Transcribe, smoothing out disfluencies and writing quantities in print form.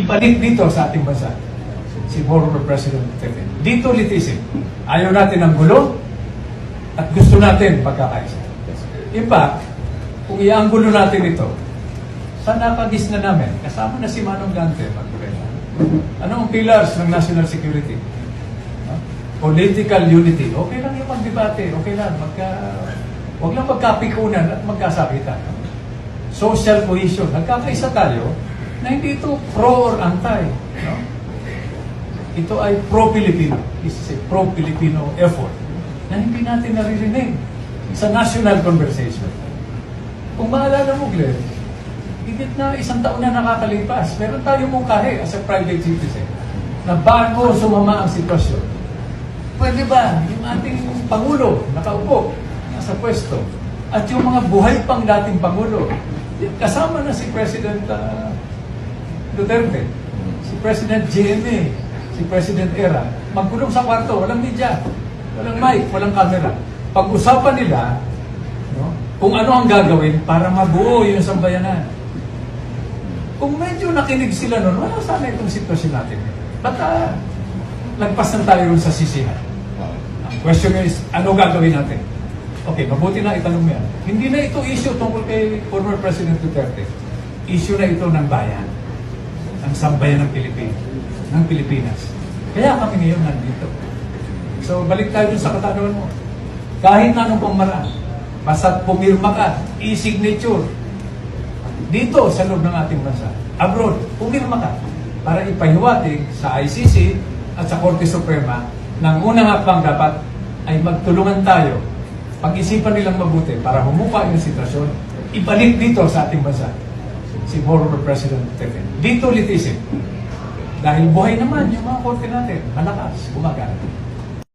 ibalik dito sa ating bansa si former President Duterte. Dito litisin. Ayaw natin ng gulo at gusto natin pagkakaisa. In fact, kung ianggulo natin ito, sa napagis na namin, kasama na si Manong Gante, ano ang pillars ng national security? Political unity. Okay lang yung magdebate. Okay lang. Huwag lang magkapikunan at magkasakitan. Social cohesion. Nagkakaisa tayo na hindi ito pro or anti. No? Ito ay pro-Filipino. This is a pro-Filipino effort na hindi natin naririnig sa national conversation. Kung maalala mo, Glenn, higit na 1 taon na nakakalipas, meron tayong mungkahi as a private citizen na bago sumama ang sitwasyon. Pwede ba yung ating Pangulo nakaupo, nasa pwesto, at yung mga buhay pang dating Pangulo, kasama na si President Duterte, si President GMA, si President Era, magkulong sa kwarto, walang media, walang mic, walang camera. Pag-usapan nila, no, kung ano ang gagawin para mabuo yung sambayanan. Kung medyo nakinig sila noon, wala sana itong sitwasyon natin. Ba't nagpas na tayo sa sisihan? Ang question is, ano gagawin natin? Okay, mabuti na itanong mo yan. Hindi na ito issue tungkol kay former President Duterte. Issue na ito ng bayan, ng sambayan ng Pilipinas. Kaya kami ngayon nandito. So, balik tayo dun sa katanungan mo. Kahit na anong pamaraan, basta't pumirma ka, e-signature, dito sa loob ng ating bansa, abroad, pumirma ka para ipahiwatig sa ICC at sa Korte Suprema ng unang hakbang dapat ay magtulungan tayo, pag-isipan nilang mabuti para humupa yung sitwasyon, ibalik dito sa ating bansa si former President Duterte. Dito litisin. Dahil buhay naman yung mga korte natin, malakas, gumagana.